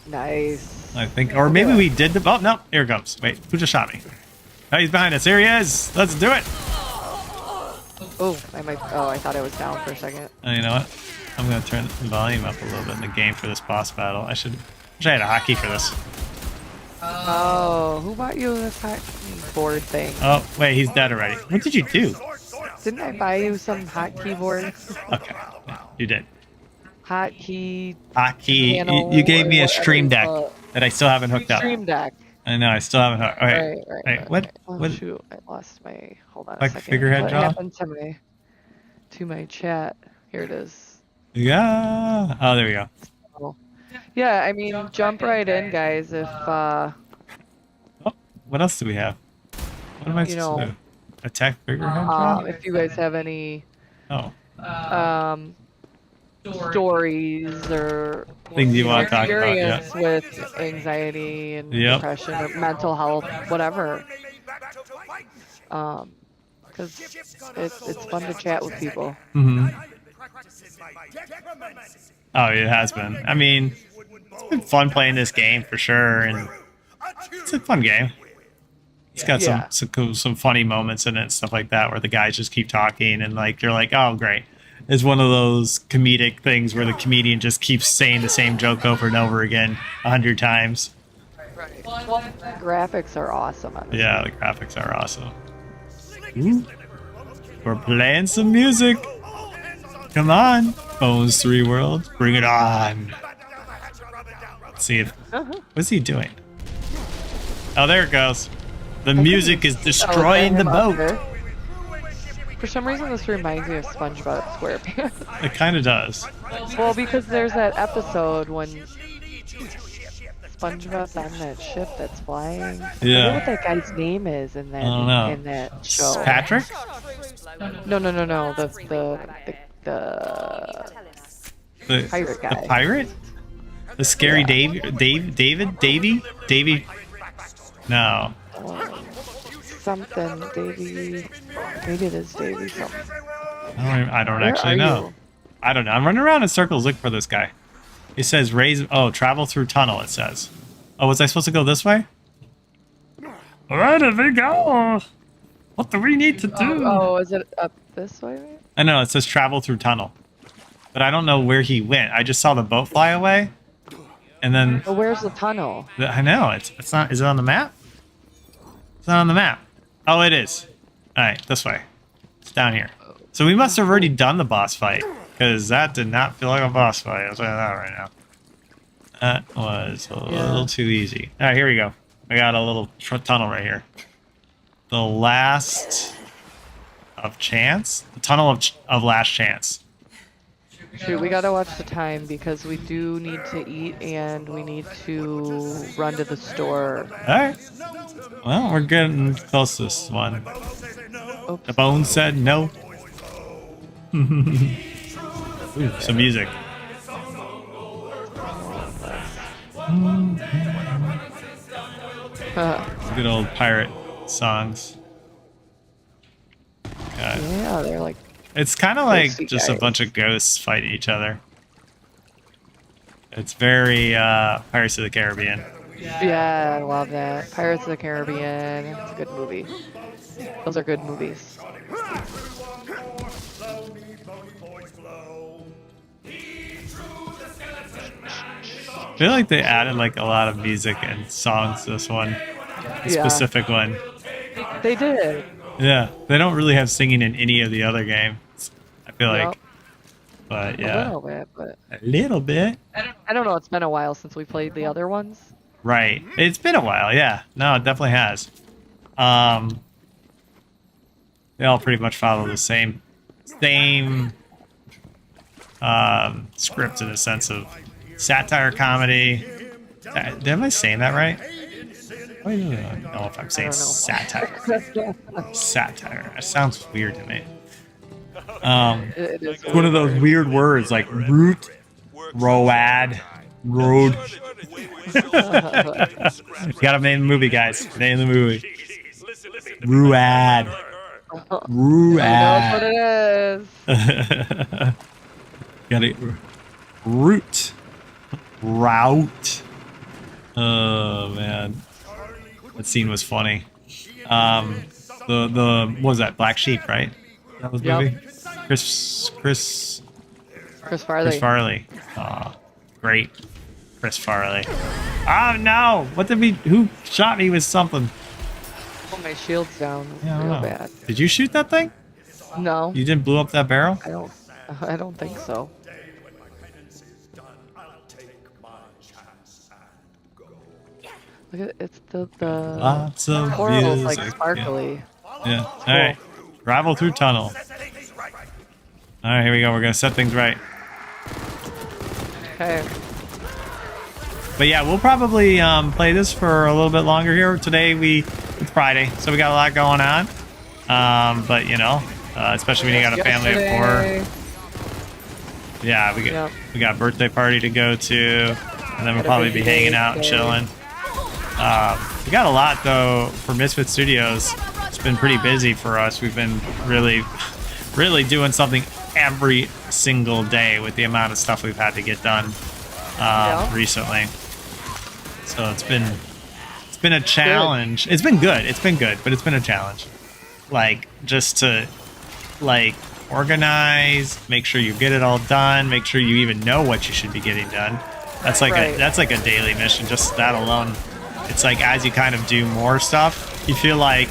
Nice. I think, or maybe we did the, oh, no, here it comes. Wait, who just shot me? Oh, he's behind us. Here he is. Let's do it. Oh, I thought I was down for a second. Oh, you know what? I'm going to turn the volume up a little bit in the game for this boss battle. I wish I had a hotkey for this. Oh, who bought you this board thing? Oh, wait, he's dead already. What did you do? Didn't I buy you some hot keyboard? Okay, yeah, you did. Hotkey Hotkey. panel. You gave or me a whatever stream you deck call it. that I still haven't hooked up. Stream deck. I know, I still haven't hooked. All right, Right. what? Oh What? shoot! I lost my. Hold on a Like second. figurehead What jaw? happened to my chat? Here it is. Yeah. Oh, there we go. Oh. Yeah, I mean, jump right in, guys. If Oh, what else do we have? What am I you supposed to know, do? Attack figurehead jaw? if you guys have any Oh, stories or things you want to talk about? Yeah. experience with anxiety and Yep. depression or mental health, whatever. Because it's fun to chat with people. Mm-hmm. Oh, it has been. I mean, it's been fun playing this game for sure, and it's a fun game. It's got Yeah. some funny moments in it and stuff like that, where the guys just keep talking and like you're like, oh great. It's one of those comedic things where the comedian just keeps saying the same joke over and over again 100 times. Well, the graphics are awesome on this. Yeah, the graphics are awesome. Ooh. We're playing some music. Come on, Bones 3 World, bring it on. Let's see if what's he doing? Oh, there it goes. The music is destroying the boat. For some reason, this reminds me of SpongeBob SquarePants. It kind of does. Well, because there's that episode when SpongeBob's on that ship that's flying. I Yeah. forget what that guy's name is in that I don't know. in that show. Patrick? No. The pirate guy. The pirate? The scary Davy? No. Something, Davy. Maybe it is Davy something. I don't Where actually are know. you? I don't know. I'm running around in circles looking for this guy. It says travel through tunnel, it says. Oh, was I supposed to go this way? Where did we go? What do we need to do? Oh, is it up this way? Maybe? I know, it says travel through tunnel. But I don't know where he went. I just saw the boat fly away. And then... Well, where's the tunnel? I know, it's not... Is it on the map? It's not on the map. Oh, it is. Alright, this way. It's down here. So we must have already done the boss fight. Because that did not feel like a boss fight. I'll say that right now. That was a little too easy. Alright, here we go. I got a little tunnel right here. The last of chance? The tunnel of last chance. Shoot, we gotta watch the time because we do need to eat and we need to run to the store. Alright. Well, we're getting close to this one. Oops. The bone said no. Ooh, some music. Good old pirate songs. God. Yeah, they're like It's kind of like ghosty just a guys. bunch of ghosts fighting each other. It's very Pirates of the Caribbean. Yeah, I love that. Pirates of the Caribbean. It's a good movie. Those are good movies. I feel like they added like a lot of music and songs to this one. The Yeah. specific one. They did. Yeah, they don't really have singing in any of the other games. I feel Yep. like, but A yeah, little bit, but a little bit. I don't know. It's been a while since we played the other ones. Right, it's been a while. Yeah, no, it definitely has. They all pretty much follow the same script in a sense of satire comedy. Am I saying that right? I don't know if I'm saying satire. Satire. It sounds weird to me. It is One of those weird words like root, road. Gotta name the movie, guys. Name the movie. Ruad. That's what it is. Gotta root. Route. Oh man. That scene was funny. The what was that? Black Sheep, right? That was the Yep. movie. Chris Farley. Farley. Aw, great. Chris Farley. Oh no! What did we? Who shot me with something? Oh, my shield's down Yeah, I don't real know. bad. Did you shoot that thing? No, You didn't blow up that barrel? I don't. I don't think so. Look at it's the Lots of coral's like music. sparkly. Yeah. All right. Travel through tunnel. All right, here we go. We're gonna set things right. Okay. But yeah, we'll probably play this for a little bit longer here. Today it's Friday, so we got a lot going on. But you know, especially when you got a family of four. Yeah, we got birthday party to go to, and then we'll probably be hanging out and chilling. We got a lot though for Misfit Studios. It's been pretty busy for us. We've been really doing something every single day with the amount of stuff we've had to get done recently. So it's been a challenge. It's been good. It's been good, but it's been a challenge. Like just to organize, make sure you get it all done, make sure you even know what you should be getting done. That's like a daily mission. Just that alone. It's like as you kind of do more stuff, you feel like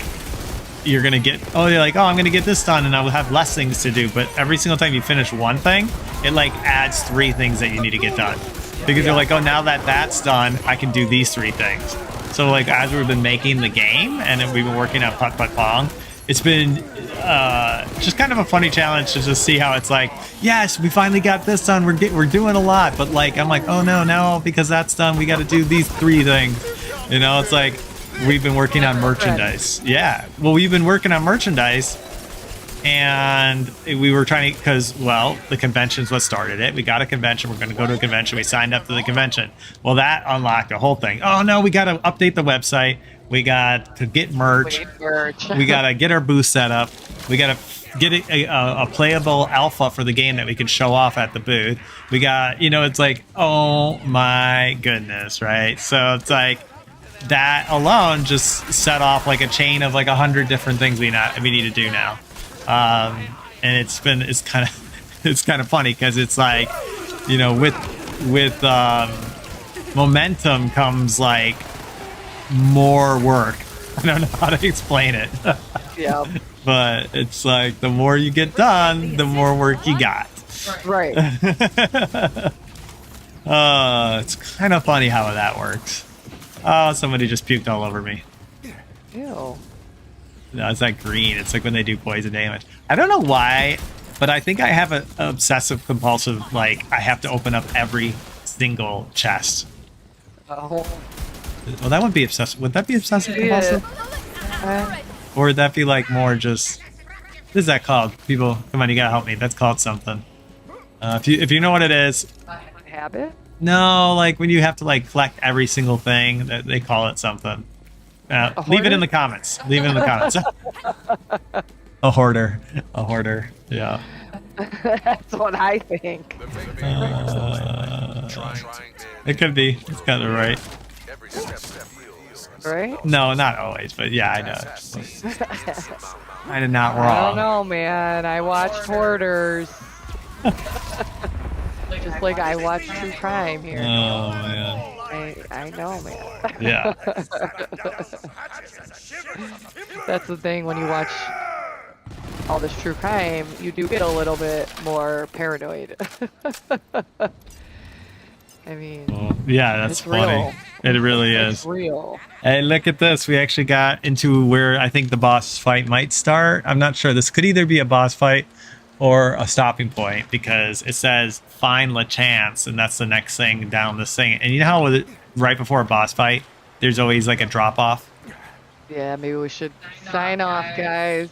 you're gonna get I'm gonna get this done and I will have less things to do. But every single time you finish one thing, it like adds 3 things that you need to get done. Because you're like, oh, now that that's done, I can do these 3 things. So like as we've been making the game and then we've been working on Putt Putt Pong, it's been just kind of a funny challenge to just see how it's like, yes, we finally got this done. We're doing a lot, but like I'm like, oh no, because that's done, we got to do these 3 things. You know, it's like we've been working on merchandise. Yeah, well, we've been working on merchandise, and we were trying to because the convention's what started it. We got a convention. We're going to go to a convention. We signed up to the convention. Well, that unlocked a whole thing. Oh no, we got to update the website. We got to get merch. We got to get our booth set up. We got to get a playable alpha for the game that we can show off at the booth. We got, it's like, oh my goodness, right? So it's like that alone just set off like a chain of like 100 different things we need to do now. And it's kind of funny because it's like, with momentum comes like more work. I don't know how to explain it. Yeah. But it's like the more you get done, the more work you got. Right. It's kind of funny how that works. Oh, somebody just puked all over me. Ew. No, it's like green. It's like when they do poison damage. I don't know why, but I think I have an obsessive compulsive, like, I have to open up every single chest. Oh. Well, that would be obsessive. Would that be obsessive compulsive? Or would that be like more just... What is that called? People, come on, you gotta help me. That's called something. If you know what it is... Habit? No, like when you have to like collect every single thing, they call it something. Leave it in the comments. Leave it in the comments. A hoarder. A hoarder. Yeah. That's what I think. It could be. It's kind of right. Right? No, not always, but yeah, I know. I did not wrong. I don't know, man. I watched hoarders. Just like I watch true crime here. Oh man. I know, man. Yeah. That's the thing when you watch all this true crime, you do get a little bit more paranoid. I mean, yeah, that's funny. Real. It really is. It's real. Hey, look at this. We actually got into where I think the boss fight might start. I'm not sure. This could either be a boss fight or a stopping point because it says find LeChance, and that's the next thing down this thing. And you know how right before a boss fight, there's always like a drop off? Yeah, maybe we should sign off, guys.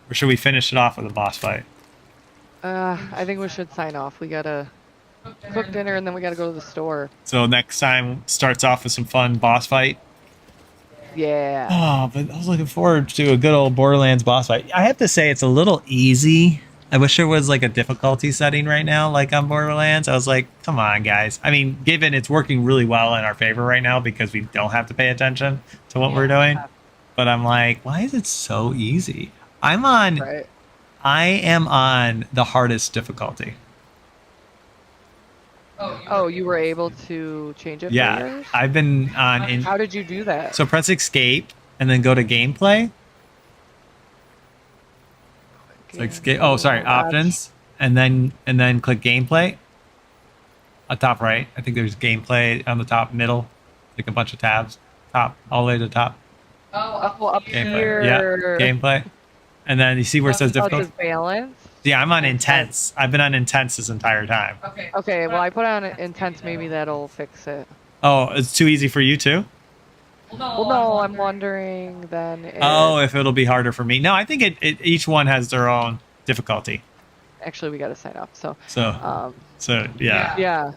Or should we finish it off with a boss fight? I think we should sign off. We gotta cook dinner and then we gotta go to the store. So next time starts off with some fun boss fight? Yeah. Oh, but I was looking forward to a good old Borderlands boss fight. I have to say it's a little easy. I wish there was like a difficulty setting right now, like on Borderlands. I was like, come on, guys. I mean, given it's working really well in our favor right now because we don't have to pay attention to what we're doing. But I'm like, why is it so easy? I am on the hardest difficulty. Oh, you were able to change it for Yeah, yours? I've been on. How did you do that? So press escape and then go to gameplay. It's like escape. Oh, sorry, options, and then click gameplay. At top right, I think there's gameplay on the top middle, like a bunch of tabs, top all the way to the top. Oh, up Gameplay. here. Yeah, gameplay. And then you see where it says Oh, it difficult. says balance. Yeah, I'm on intense. I've been on intense this entire time. Okay, well I put on intense. Maybe that'll fix it. Oh, it's too easy for you too? Well, no, I'm wondering then. Oh, if it'll be harder for me. No, I think each one has their own difficulty. Actually, we got to sign up. So Yeah. yeah.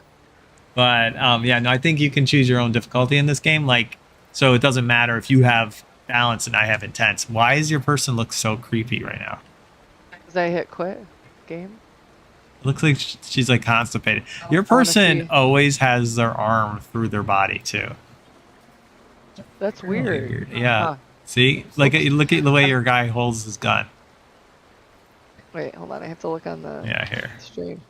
But yeah, no, I think you can choose your own difficulty in this game. Like, so it doesn't matter if you have balance and I have intense. Why does your person look so creepy right now? Because I hit quit game. It looks like she's like constipated. Your person always has their arm through their body too. That's weird. Yeah. Huh. See, like look at the way your guy holds his gun. Wait, hold on. I have to look on the Here. stream.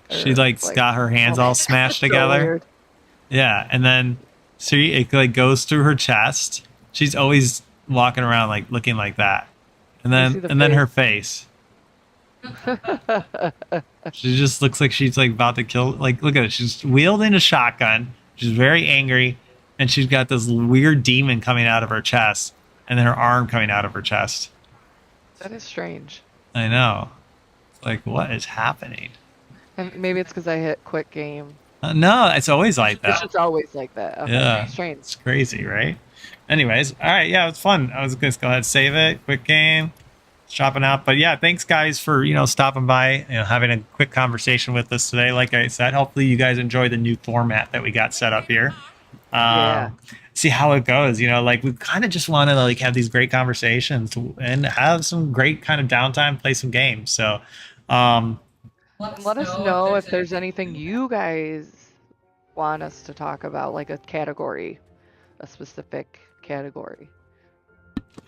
She like got her hands all smashed together. Weird. Yeah, and then see it like goes through her chest. She's always walking around like looking like that. And then her face. She just looks like she's like about to kill. Like, look at it. She's wielding a shotgun. She's very angry, and she's got this weird demon coming out of her chest, and then her arm coming out of her chest. That is strange. I know. Like, what is happening? And maybe it's because I hit quit game. No, it's always like that. It's just always like that. Okay. Yeah, Strange. It's crazy, right? Anyways, all right, yeah, it was fun. I was gonna go ahead and save it. Quick game, shopping out. But yeah, thanks guys for stopping by, having a quick conversation with us today. Like I said, hopefully you guys enjoy the new format that we got set up here. Yeah. See how it goes. Like we kind of just want to like have these great conversations and have some great kind of downtime, play some games. So, let us know if there's anything you guys want us to talk about, like a category, a specific category.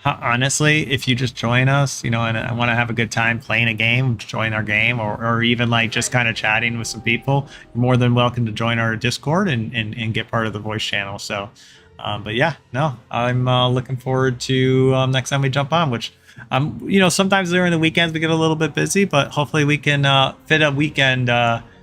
Honestly, if you just join us, and I want to have a good time playing a game, join our game, or even like just kind of chatting with some people, you're more than welcome to join our Discord and get part of the voice channel. So, but yeah, no, I'm looking forward to next time we jump on, which sometimes during the weekends we get a little bit busy, but hopefully we can fit a weekend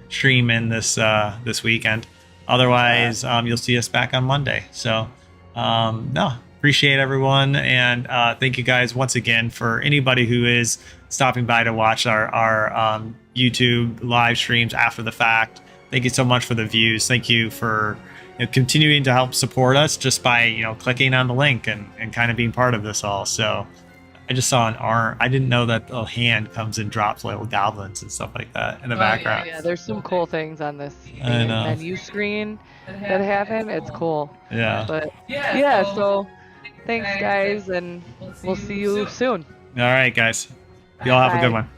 stream in this weekend. Otherwise, you'll see us back on Monday. So, no. Appreciate everyone, and thank you guys once again for anybody who is stopping by to watch our YouTube live streams after the fact. Thank you so much for the views. Thank you for continuing to help support us just by clicking on the link and kind of being part of this all. So I just saw an arm. I didn't know that a hand comes and drops little goblins and stuff like that in the background. Yeah, there's some cool things on this I know. menu screen that happen. It's cool. Yeah. But yeah, so thanks guys, and we'll see you soon. All right, guys. You all have a good Bye. one.